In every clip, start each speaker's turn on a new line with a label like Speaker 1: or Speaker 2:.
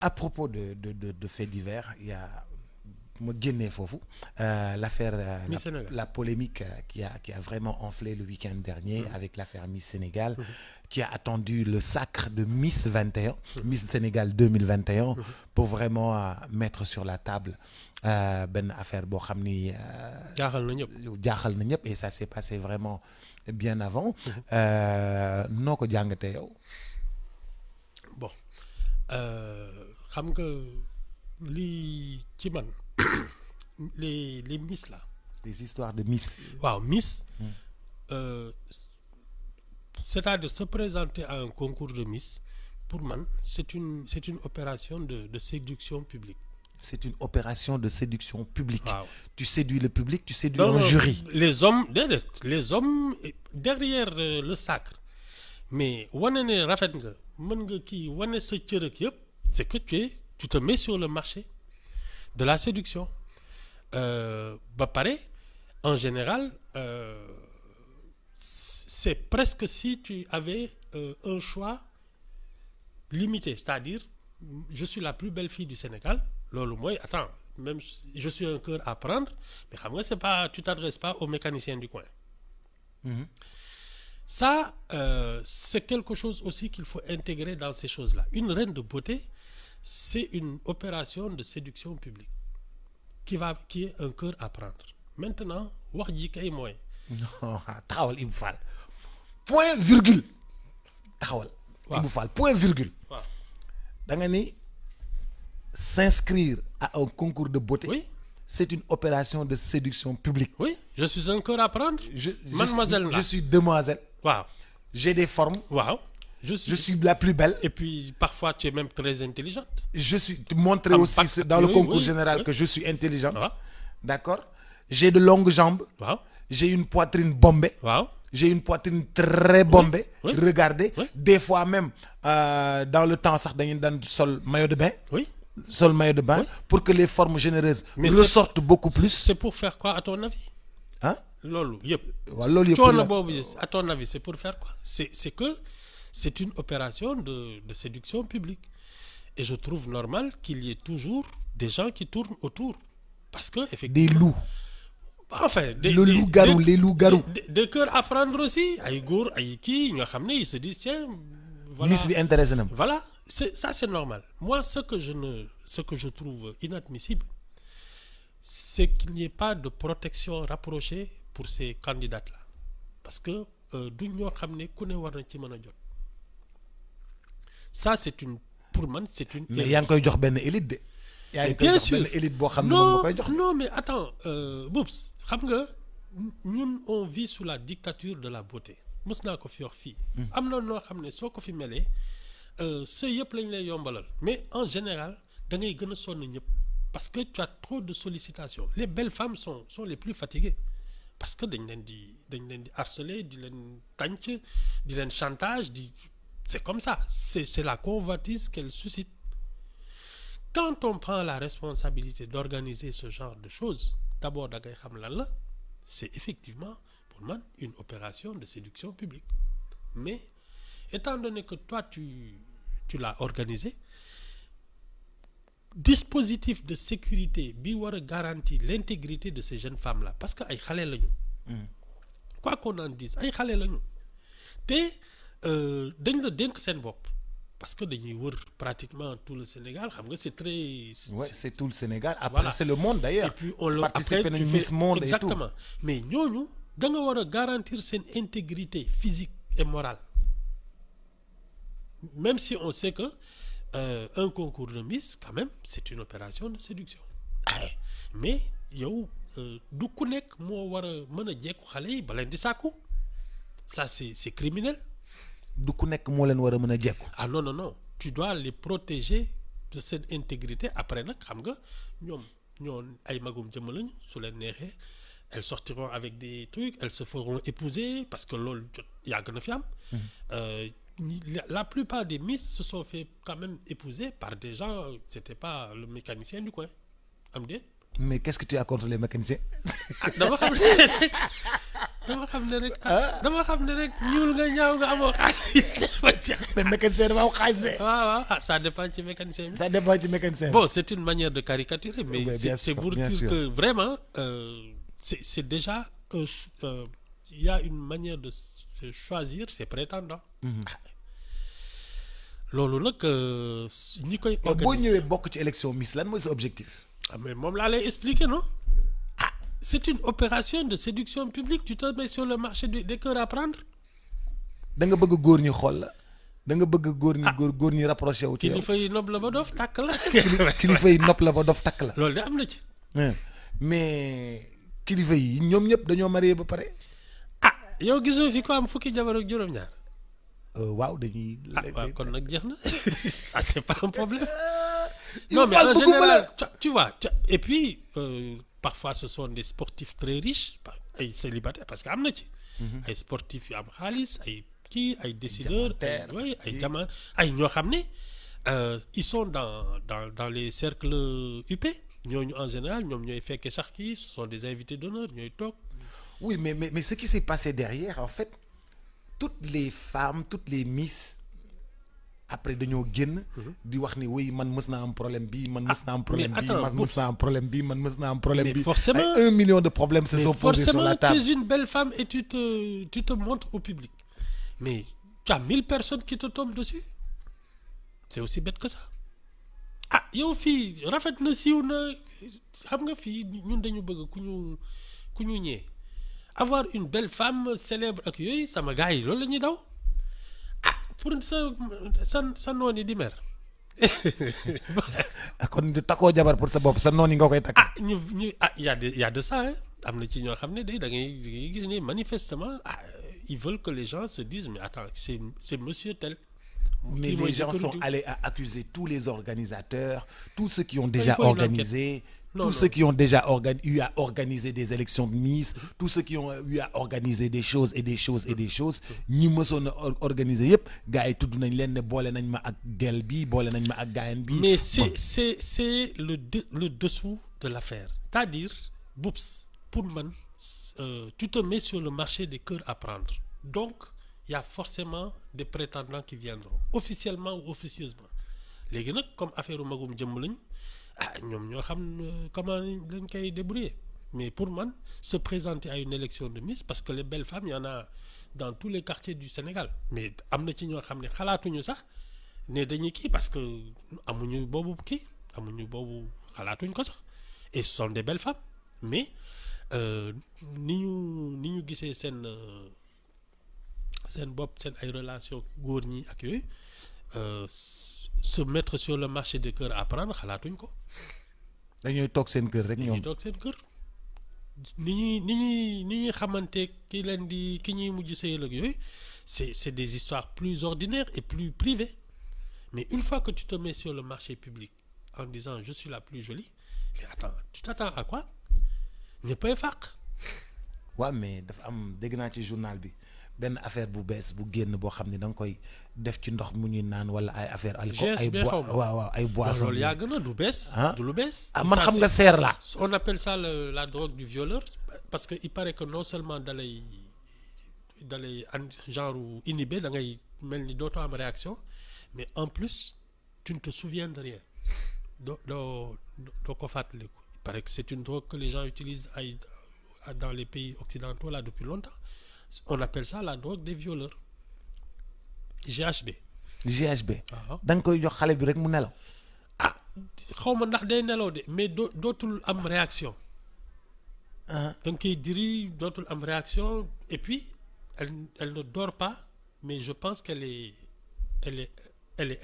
Speaker 1: À propos de faits divers, il y a ma génnee foofu l'affaire
Speaker 2: Miss Sénégal.
Speaker 1: la polémique qui a vraiment enflé le week-end dernier avec l'affaire Miss Sénégal qui a attendu le sacre de Miss 21 Miss Sénégal 2021 pour vraiment mettre sur la table benn affaire boo xam ni
Speaker 2: jaaxal na ñëpp.
Speaker 1: jaaxal na ñëpp et ça s'est passé vraiment bien avant noo ko jàngatee yow.
Speaker 2: Bon xam nga lii ci man les Miss là.
Speaker 1: des histoires de Miss.
Speaker 2: waaw Miss. C'est-à-dire se présenter à un concours de Miss pour man c'est une opération de séduction publique.
Speaker 1: C'est une opération de séduction publique.
Speaker 2: Waaw.
Speaker 1: Tu séduis le public, tu séduis
Speaker 2: Non,
Speaker 1: un
Speaker 2: non,
Speaker 1: jury.
Speaker 2: les hommes déedéet les hommes derrière le sacre mais wane ne rafet nga mën nga kii wane sa cër ak yëpp c'est que tu te mets sur le marché de la séduction ba pare en général c'est presque si tu avais un choix limité, c'est-à-dire je suis la plus belle fille du Sénégal loolu mooy attends même je suis un cœur à prendre mais xam nga c'est pas tu t'adresses pas aux mécaniciens du coin. Ça c'est quelque chose aussi qu'il faut intégrer dans ces choses-là. Une reine de beauté c'est une opération de séduction publique qui est un cœur à prendre. Maintenant wax ji kay mooy
Speaker 1: Non, taxawal Ibou Fall. Point virgule. Taxawal.
Speaker 2: Waaw.
Speaker 1: Ibou Fall point virgule.
Speaker 2: waaw
Speaker 1: Da nga ni s'inscrire à un concours de beauté.
Speaker 2: oui
Speaker 1: C'est une opération de séduction publique.
Speaker 2: oui je suis un cœur à prendre. Mademoiselle
Speaker 1: je suis demoiselle.
Speaker 2: waaw
Speaker 1: J'ai des formes.
Speaker 2: waaw
Speaker 1: Je suis la plus belle.
Speaker 2: et puis parfois tu es même très intelligente.
Speaker 1: Je suis montré
Speaker 2: Am
Speaker 1: aussi
Speaker 2: pack-
Speaker 1: dans le
Speaker 2: oui,
Speaker 1: concours
Speaker 2: oui,
Speaker 1: général
Speaker 2: oui.
Speaker 1: que je suis intelligente.
Speaker 2: waaw
Speaker 1: D'accord? J'ai de longues jambes.
Speaker 2: waaw
Speaker 1: J'ai une poitrine bombée.
Speaker 2: waaw
Speaker 1: J'ai une poitrine très bombée.
Speaker 2: oui.
Speaker 1: Regardez.
Speaker 2: Oui.
Speaker 1: Des fois même dans le temps sax dañuy daan sol maillot de bain.
Speaker 2: oui
Speaker 1: Sol maillot de bain
Speaker 2: Oui.
Speaker 1: pour que les formes généreuses
Speaker 2: Mais
Speaker 1: ressortent beaucoup plus.
Speaker 2: c'est pour faire quoi à ton avis
Speaker 1: Hein?
Speaker 2: loolu yëpp.
Speaker 1: waaw loolu yëpp pour
Speaker 2: coono
Speaker 1: la-
Speaker 2: boobu à ton avis c'est pour faire quoi c'est que c'est une opération de séduction publique et je trouve normal qu'il y ait toujours des gens qui tournent autour parce que
Speaker 1: Des
Speaker 2: effectivement
Speaker 1: loups.
Speaker 2: enfin
Speaker 1: Le loup-garou, les loups-garous.
Speaker 2: des cœurs à prendre aussi ay góor ay kii nga xam ne ils se disent tiens voilà
Speaker 1: Miss bi intéressé na ma.
Speaker 2: voilà c'est normal. Moi ce que je trouve inadmissible c'est qu'il n'y ait pas de protection rapprochée pour ces candidates-là parce que du ñoo xam ne ku ne war na ci mën a jot ça c'est une pour man c'est une
Speaker 1: Mais yaa ngi koy jox benn élite de. yaa ngi koy
Speaker 2: bien
Speaker 1: jox
Speaker 2: sûr
Speaker 1: benn élite boo xam ne moom nga koy jox.
Speaker 2: non mais attends Boubs xam nga ñun on vit sous la dictature de la beauté mës naa ko fi wax fii am na noo xam ne soo ko fi melee sa yëpp lañ lay yombalal mais en général da ngay gën a sonn ñëpp parce que tu as trop de sollicitations. Les belles femmes sont les plus fatiguées parce que dañ leen di harceler di leen tànc di leen chantage c'est comme ça c'est la convoitise qu'elle suscite. Quand on prend la responsabilité d'organiser ce genre de choses d'abord da ngay xam lan la c'est effectivement pour moi une opération de séduction publique mais étant donné que toi tu l'as organisé dispositif de sécurité bi war a garantir l'intégrité de ces jeunes femmes là parce que ay xale lañu quoi qu'on en dise ay xale lañu te dañ la dénk seen bopp parce que dañuy wër pratiquement tout le Sénégal xam nga c'est très
Speaker 1: Ouais, c'est tout le Sénégal. Après,
Speaker 2: Voilà.
Speaker 1: c'est le monde d'ailleurs.
Speaker 2: et puis on leur
Speaker 1: Participer
Speaker 2: après
Speaker 1: à
Speaker 2: tu
Speaker 1: une
Speaker 2: fais
Speaker 1: Miss Monde
Speaker 2: exactement
Speaker 1: et tout.
Speaker 2: mais ñooñu da nga war a garantir seen intégrité physique et morale même si on sait que un concours de Miss quand même c'est une opération de séduction mais yow du ku nekk moo war a mën a jekku xale yi ba leen di sàkku ça c'est criminel.
Speaker 1: Du ku nekk moo leen war a mën a jekku.
Speaker 2: Ah non non non tu dois les protéger de cette intégrité après nag xam nga ñoom ay magum jëmm lañu su leen neexee elles sortiront avec des trucs elles se feront épouser parce que loolu yàgg na fi am. La plupart des Miss se sont fait quand même épouser par des gens c'était pas le mécanicien du coin am déet.
Speaker 1: Mais qu'est-ce que tu as contre les mécaniciens?
Speaker 2: ah dama xam dama xam ne rek dama xam ne rek ñuul nga ñaaw nga amoo xaalis.
Speaker 1: mais mécanicien dafa am xaalis de.
Speaker 2: waaw ça dépend ci mécanicien bi.
Speaker 1: ça dépend ci mécanicien.
Speaker 2: Bon, c'est une manière de caricaturer, mais
Speaker 1: Oui, bien
Speaker 2: c'est
Speaker 1: sûr,
Speaker 2: pour
Speaker 1: bien
Speaker 2: dire
Speaker 1: sûr.
Speaker 2: que vraiment, c'est déjà il y a une manière de choisir ses prétendants. loolu nag ñi koy.
Speaker 1: boo
Speaker 2: organiser
Speaker 1: ñëwee bokk ci élection Miss lan mooy sa objectif.
Speaker 2: mais moom laa lay expliquer non. C'est une opération de séduction publique. Tu te mets sur le marché des cœurs à prendre.
Speaker 1: da nga bëgg góor ñi xool la da nga bëgg góor ñi góor ñi rapproché wu ci yow.
Speaker 2: kilifa yi nopp la ba dof tàkk la.
Speaker 1: kilifa yi nopp la ba dof takk la.
Speaker 2: loolu de am na ci.
Speaker 1: mais kilifa yi ñoom ñëpp dañoo marié ba pare.
Speaker 2: yow gisoo fi ko am fukki jabar ak juróom-ñaar.
Speaker 1: waaw dañuy.
Speaker 2: waaw kon nag jeex na ça c'est pas un problème.
Speaker 1: Il
Speaker 2: non mais
Speaker 1: parle
Speaker 2: en
Speaker 1: beaucoup
Speaker 2: général
Speaker 1: malin.
Speaker 2: tu vois et puis parfois ce sont des sportifs très riches ay célibataires parce que am na ci. ay sportifs yu am xaalis ay kii ay décideurs ay ay jama ay ñoo xam ne ils sont dans les cercles UP ñooñu en général ñoom ñooy fekkee sax kii ce sont des invités d'honneur ñooy toog.
Speaker 1: Oui, mais ce qui s'est passé derrière, en fait, toutes les femmes, toutes les Miss, après dañoo génn. di wax ni oui man mës naa am problème bi man mës naa am problème bi man mës naa am problème bi man mës naa am problème bi.
Speaker 2: forcément
Speaker 1: ay 1 million de problèmes se sont posés sur la table.
Speaker 2: forcément tu es une belle femme et tu te montres au public mais tu as 1000 personnes qui te tombent dessus c'est aussi bête que ça. yow fii rafet na siiw na xam nga fii ñun dañu bëgg ku ñu ñee. Avoir une belle femme célèbre ak yooyu sama gars yi loolu la ñuy daw pour sa noon yi di mer.
Speaker 1: kon takkoo jabar pour sa bopp sa noon yi nga koy takk.
Speaker 2: ñu y a de ça hein. Am na ci ñoo xam ne da ngay gis ne manifestement ils veulent que les gens se disent mais attends c'est monsieur tel.
Speaker 1: Mais les gens sont allés à accuser tous les organisateurs, tous ceux qui ont déjà organisé. Tous ceux qui ont déjà eu à organiser des élections de Miss, tous ceux qui ont eu à organiser des choses et des choses et des choses, ñi mësoon a organiser yëpp gars yi tudd nañ leen ne boole nañ ma ak gel bi boole nañ ma ak gaayen bi.
Speaker 2: Mais c'est le dessous de l'affaire. C'est-à-dire Boups pour man tu te mets sur le marché des cœurs à prendre. Donc il y a forcément des prétendants qui viendront officiellement ou officieusement. Léegi nag comme affaire magum jëmm lañ. ñoom ñoo xam comment lañ koy débrouiller mais pour man se présenter à une élection de Miss parce que les belles femmes il y en a dans tous les quartiers du Sénégal mais am na ci ñoo xam ne xalaatuñu sax ne dañuy kii parce que amuñu boobu xalaatuñ ko sax et ce sont des belles femmes mais ni ñu gisee seen bopp seen ay relation góor ñi ak yooyu se mettre sur le marché des cœurs à prendre xalaatuñ ko.
Speaker 1: dañuy toog seen kër rek ñoom
Speaker 2: dañuy toog seen kër. ni ñuy xamante ki ñuy mujj sëyal ak yooyu c'est des histoires plus ordinaires et plus privées mais une fois que tu te mets sur le marché public en disant je suis la plus jolie mais attends tu t'attends à quoi ñëppay fàq.
Speaker 1: waaw mais dafa am dégg naa ci journal bi benn affaire bu bees bu génn boo xam ne da nga koy def ci ndox mu ñuy naan wala ay affaire alcool ay boissons.
Speaker 2: loolu yàgg na du bees. du lu bees.
Speaker 1: man xam nga seer la.
Speaker 2: On appelle ça la drogue du violeur parce que il paraît que non seulement dalay genre inhibé da ngay mel ni dootoo am réaction mais en plus tu ne te souviens de rien doo ko fàttaliku. Il paraît que c'est une drogue que les gens utilisent dans les pays occidentaux là depuis longtemps. On appelle ça la drogue des violeurs. GHB. da nga koy jox xale bi rek mu nelaw. xaw ma ndax day nelaw de mais dootul am réaction. da nga koy diri dootul am réaction et puis elle ne dort pas mais je pense qu'elle est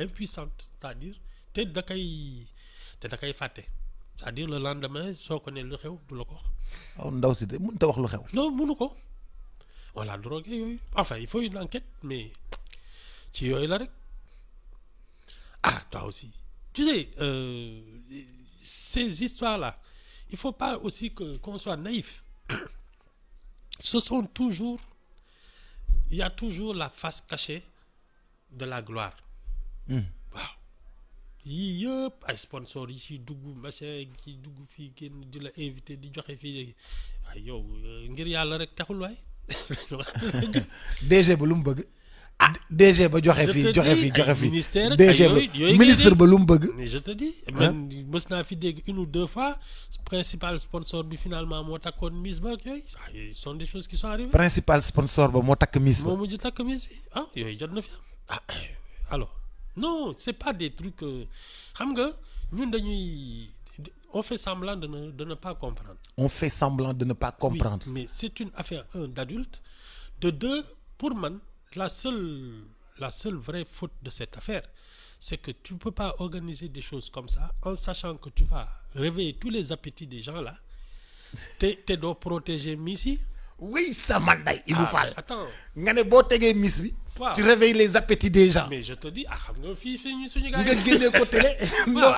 Speaker 2: impuissante c'est-à-dire te da koy fàtte c'est-à-dire le lendemain soo ko ne lu xew du la ko wax.
Speaker 1: ndaw si de mënut a wax lu xew.
Speaker 2: non mënu ko. Voilà drogue yooyu enfin il faut une enquête mais ci yooyu la rek toi aussi tu sais ces histoires-là il faut pas aussi qu'on soit naïf ce sont toujours il y a toujours la face cachée de la gloire. waaw yii yëpp ay sponsors yi ci dugg machin yi dugg fii génn di la invité di joxe fii waaye yow ngir yàlla rek taxul waay.
Speaker 1: DG ba lu mu bëgg. DG ba joxe fii joxe fii joxe fii.
Speaker 2: ministère
Speaker 1: DG ba ministre ba lu mu bëgg.
Speaker 2: mais je te dis man mës naa fi dégg une ou deux fois principal sponsor bi finalement moo takkoon Miss ba ak yooyu ce sont des choses qui sont arrivées.
Speaker 1: principal sponsor ba moo takk Miss ba.
Speaker 2: moo mujj takk Miss bi yooyu jot na fi am alors non c'est pas des trucs xam nga ñun dañuy on fait semblant de ne pas comprendre.
Speaker 1: On fait semblant de ne pas comprendre.
Speaker 2: Oui, mais c'est une affaire d'adulte. De deux, pour man, la seule vraie faute de cette affaire, c'est que tu ne peux pas organiser des choses comme ça en sachant que tu vas réveiller tous les appétits des gens là. Tu dois protéger Missy.
Speaker 1: Oui, ça manday, il vous fall.
Speaker 2: Attends.
Speaker 1: Nga ne boo tegee Miss bi.
Speaker 2: Wow.
Speaker 1: Tu réveilles les appétits des gens.
Speaker 2: Mais je te dis, xam nga fii suñu gars
Speaker 1: nga génne ko télé. Non,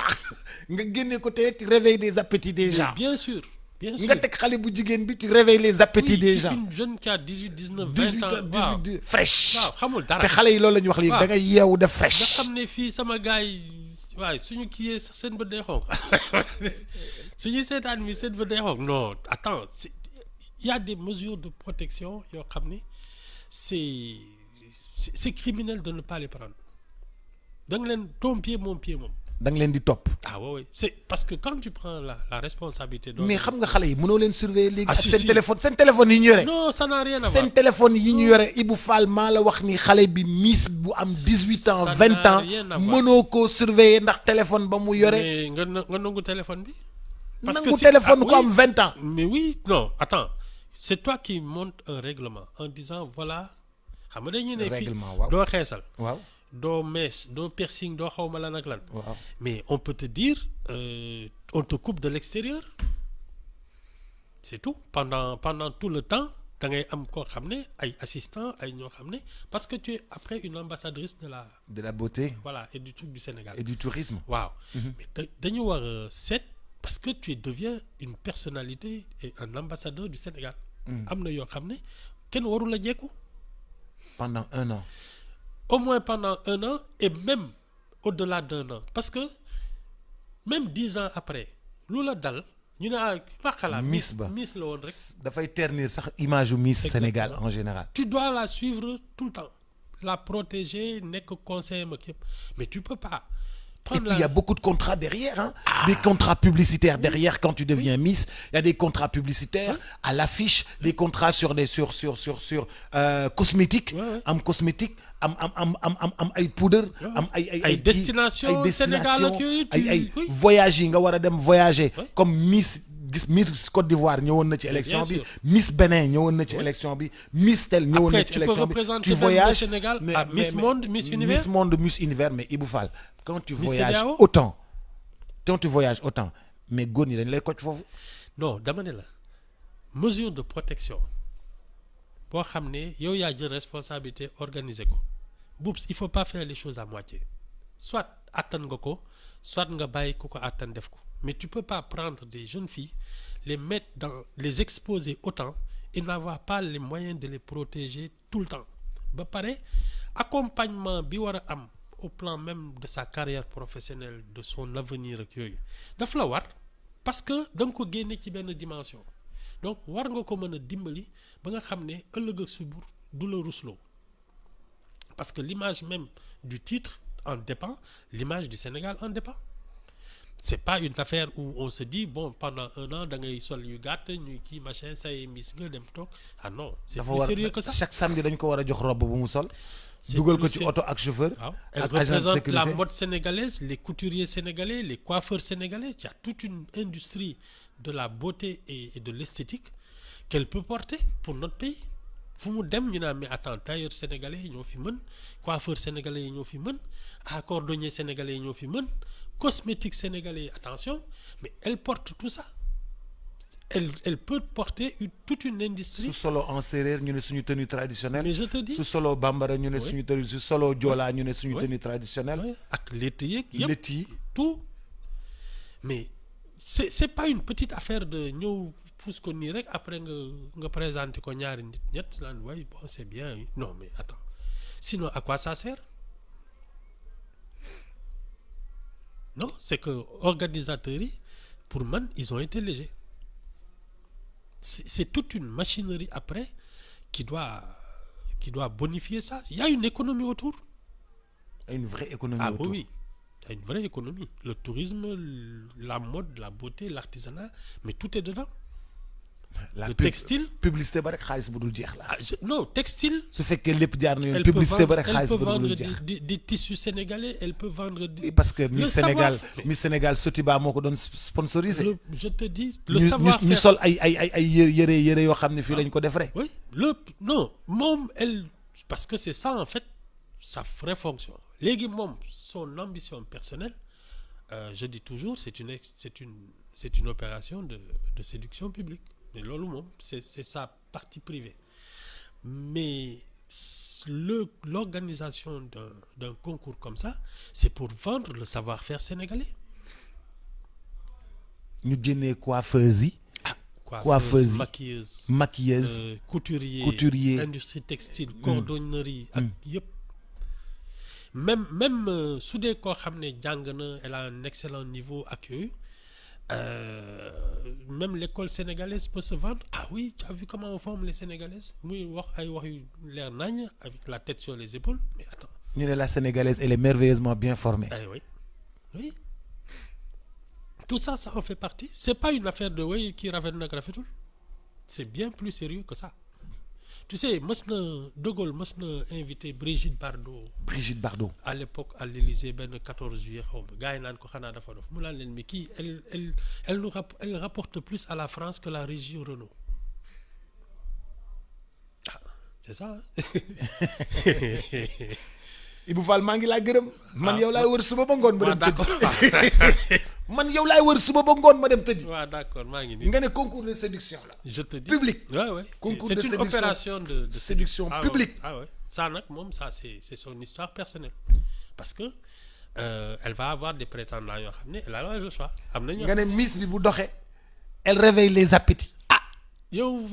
Speaker 1: nga génne ko télé, tu réveilles les appétits des gens.
Speaker 2: Bien sûr. Bien sûr.
Speaker 1: Nga teg xale bu jigéen bi, tu réveilles les appétits des gens.
Speaker 2: Une jeune qui a 18, 19, 20 ans.
Speaker 1: 18 fresh.
Speaker 2: waaw xamul dara.
Speaker 1: te xale yi loolu la ñuy wax léegi da ngay yeewu def fresh.
Speaker 2: nga xam ne fii sama gars yi waaye suñu kiyee sax seen bët day xonq suñu seetaan mi seen bët day xonq non attends il y a des mesures de protection yoo xam ne c'est criminel de ne pas les prendre da nga leen ton pied mon pied moom.
Speaker 1: da nga leen di topp.
Speaker 2: oui c'est parce que quand tu prends la responsabilité.
Speaker 1: mais xam nga xale yi mënoo leen surveiller léegi.
Speaker 2: si,
Speaker 1: seen
Speaker 2: si.
Speaker 1: seen téléphone yi ñu yore.
Speaker 2: non ça n'a rien à voir.
Speaker 1: seen téléphone yi ñu yore Ibou Fall maa la wax ni xale bi Miss bu am 18 ans
Speaker 2: Ça
Speaker 1: 20
Speaker 2: n'a
Speaker 1: ans
Speaker 2: rien à voir.
Speaker 1: mënoo koo surveiller ndax téléphone ba mu yore.
Speaker 2: mais nga nangu téléphone bi.
Speaker 1: nangu téléphone ko am 20 ans.
Speaker 2: mais oui non attends c'est toi qui montes un règlement en disant voilà xam nga dañuy ne fii
Speaker 1: Règlement, waaw.
Speaker 2: doo xeesal
Speaker 1: waaw
Speaker 2: doo mèche doo piercing doo xawma lan ak lan.
Speaker 1: waaw.
Speaker 2: mais on peut te dire on te coupe de l'extérieur c'est tout pendant tout le temps da ngay am koo xam ne ay assistants ay ñoo xam ne parce que tu es après une ambassadrice
Speaker 1: de la beauté
Speaker 2: voilà et du truc du Sénégal.
Speaker 1: et du tourisme.
Speaker 2: waaw mais dañu war a seet parce que tu deviens une personnalité et un ambassadeur du Sénégal. am na yoo xam ne kenn warul la jekku
Speaker 1: pendant 1 an.
Speaker 2: au moins pendant 1 an et même au-delà d'1 an parce que même 10 ans après lu la dal ñu ne xalaat
Speaker 1: Miss ba
Speaker 2: Miss la woon rek.
Speaker 1: dafay ternir sax image u Miss
Speaker 2: Exactement.
Speaker 1: Sénégal en général.
Speaker 2: tu dois la suivre tout le temps la protéger nekk conseiller ma képp mais tu peux pas
Speaker 1: Et
Speaker 2: prendre
Speaker 1: puis il y a beaucoup de contrats derrière, hein. Des contrats publicitaires derrière quand tu deviens Miss. Il y a des contrats publicitaires à l'affiche, des contrats sur cosmétiques,
Speaker 2: Ouais.
Speaker 1: am cosmétique, am ay poudre, am
Speaker 2: ay destination Sénégal ak yooyu
Speaker 1: ay
Speaker 2: oui.
Speaker 1: voyage yi nga war a dem voyager
Speaker 2: Ouais.
Speaker 1: comme Miss Côte d'Ivoire ñëwoon na ci élection bi,
Speaker 2: sûr.
Speaker 1: Miss Bénin ñëwoon na ci élection bi, Miss tel ñëwoon na
Speaker 2: Après,
Speaker 1: ci
Speaker 2: tu peux
Speaker 1: élection bi.
Speaker 2: représenter
Speaker 1: Tu
Speaker 2: même le
Speaker 1: voyages
Speaker 2: Sénégal à Miss Monde, Miss Univers.
Speaker 1: Miss Monde, Miss Univers, mais Ibou Fall, quand tu
Speaker 2: Miss
Speaker 1: voyages
Speaker 2: CEDEAO.
Speaker 1: autant mais góor ñi dañ lay coach foofu.
Speaker 2: non dama ne la mesure de protection boo xam ne yow yaa jël responsabilité organiser ko Boubs il faut pas faire les choses à moitié soit attan nga ko soit nga bàyyi ku ko attan def ko mais tu peux pas prendre des jeunes filles les exposer autant et n'avoir pas les moyens de les protéger tout le temps ba pare accompagnement bi war a am au plan même de sa carrière professionnelle de son avenir ak yooyu daf la war parce que da nga ko génne ci benn dimension donc war nga ko mën a dimbali ba nga xam ne ëllëg ak subur du la rusloo parce que l'image même du titre en dépend, l'image du Sénégal en dépend. C'est pas une affaire où on se dit bon pendant 1 an da ngay sol yu gàtt ñuy kii machin say Miss nga dem toog ah non c'est plus sérieux que ça.
Speaker 1: Chaque samedi dañ ko war a jox robe bu mu sol.
Speaker 2: C'est
Speaker 1: dugal ko
Speaker 2: plus
Speaker 1: ci oto ak chauffeur.
Speaker 2: waaw
Speaker 1: ak
Speaker 2: elle
Speaker 1: agent de
Speaker 2: représente
Speaker 1: sécurité.
Speaker 2: la mode sénégalaise, les couturiers sénégalais, les coiffeurs sénégalais. Il y a toute une industrie de la beauté et de l'esthétique qu'elle peut porter pour notre pays. fu mu dem ñu naan mais attends tailleur sénégalais yi ñoo fi mën coiffeur sénégalais yi ñoo fi mën cordonnier sénégalais yi ñoo fi mën cosmétique sénégalais yi attention mais elle porte tout ça elle peut porter toute une industrie.
Speaker 1: su solo en séeréer ñu ne suñu tenue traditionnelle.
Speaker 2: mais je te dis
Speaker 1: su solo bambara ñu ne
Speaker 2: Oui.
Speaker 1: suñu tenue su solo joola ñu ne suñu
Speaker 2: Oui.
Speaker 1: tenue traditionnelle.
Speaker 2: ouais, ak létt yeeg yëpp
Speaker 1: létt yi
Speaker 2: tout mais c'est pas une petite affaire de ñëw pousse ko nii rek après nga présenter ko ñaari nit ñett naan way bon c'est bien non mais attends sinon à quoi ça sert non c'est que organisateurs yi pour man ils ont été légers c'est toute une machinerie après qui doit bonifier ça. Il y a une économie autour.
Speaker 1: Une vraie économie
Speaker 2: Ah
Speaker 1: autour.
Speaker 2: oui, il y a une vraie économie. Le tourisme, la mode, la beauté, l'artisanat, mais tout est dedans. Le textile.
Speaker 1: Publicité ba rek xaalis bu dul jeex la.
Speaker 2: Non, textile.
Speaker 1: su fekkee lépp jaar na yoon
Speaker 2: Elle peut
Speaker 1: publicité ba
Speaker 2: vendre,
Speaker 1: rek
Speaker 2: elle
Speaker 1: xaalis
Speaker 2: peut
Speaker 1: bu
Speaker 2: vendre
Speaker 1: dul jeex.
Speaker 2: des tissus sénégalais, elle peut vendre
Speaker 1: Oui, parce que Miss Sénégal
Speaker 2: savoir-faire.
Speaker 1: Miss Sénégal Sotiba moo ko doon sponsorisé.
Speaker 2: Je te dis, le
Speaker 1: ñu
Speaker 2: savoir-faire.
Speaker 1: sol ay yëre yoo xam ne fii lañ ko defaree.
Speaker 2: Oui, non, parce que c'est ça en fait, sa vraie fonction. Léegi moom, son ambition personnelle, je dis toujours, c'est une opération de séduction publique. Mais loolu moom, c'est sa partie privée. Mais l'organisation d'un concours comme ça, c'est pour vendre le savoir-faire sénégalais.
Speaker 1: ñu génnee coiffeuse yi. Coiffeuse, maquilleuse, couturier,
Speaker 2: industrie textile, cordonnerie, ak yëpp. Même su dee koo xam ne jàng na, elle a un excellent niveau ak yooyu. Même l'école sénégalaise peut se vendre. Ah oui, tu as vu comment on forme les Sénégalaises? Muy wax ay wax yu leer nañ avec la tête sur les épaules. Mais attends.
Speaker 1: ñu ne la sénégalaise elle est merveilleusement bien formée.
Speaker 2: Oui, oui. Tout ça, ça en fait partie. C'est pas une affaire de oui qui rafet nag rafetul. C'est bien plus sérieux que ça. Tu sais, De Gaulle mës na invité Brigitte Bardot.
Speaker 1: Brigitte Bardot.
Speaker 2: À l'époque à l'Élysée benn 14 juillet xaw ma gars yi naan ko xanaa dafa dof mu naan leen mais kii elle rapporte plus à la France que la régie Renault. Ah, c'est ça.
Speaker 1: Ibou Fall maa ngi laa gërëm. man yow laay wër suba ba ngoon ma dem tëddi. man yow laay wër suba ba ngoon ma dem tëddi.
Speaker 2: waaw d'accord maa ngi nii.
Speaker 1: nga ne concours de séduction la.
Speaker 2: Je te dis
Speaker 1: public.
Speaker 2: Ouais.
Speaker 1: Concours
Speaker 2: c'est
Speaker 1: de
Speaker 2: une
Speaker 1: séduction,
Speaker 2: opération de
Speaker 1: séduction publique.
Speaker 2: Ah ouais. Ça nag moom ça c'est son histoire personnelle. Parce que elle va avoir des prétendants yoo xam ne elle a le choix. Am na
Speaker 1: nga ne Miss bi bu doxee. elle réveille les appétits.
Speaker 2: yow.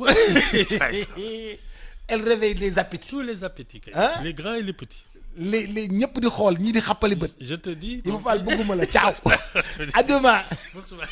Speaker 1: elle réveille les appétits.
Speaker 2: Tous les appétits kay.
Speaker 1: Hein?
Speaker 2: Les grands et les petits.
Speaker 1: les ñëpp di xool ñii di xappali bët.
Speaker 2: Je te dis.
Speaker 1: Ibou Fall bëgguma la ciao. À demain.
Speaker 2: Bonsoir.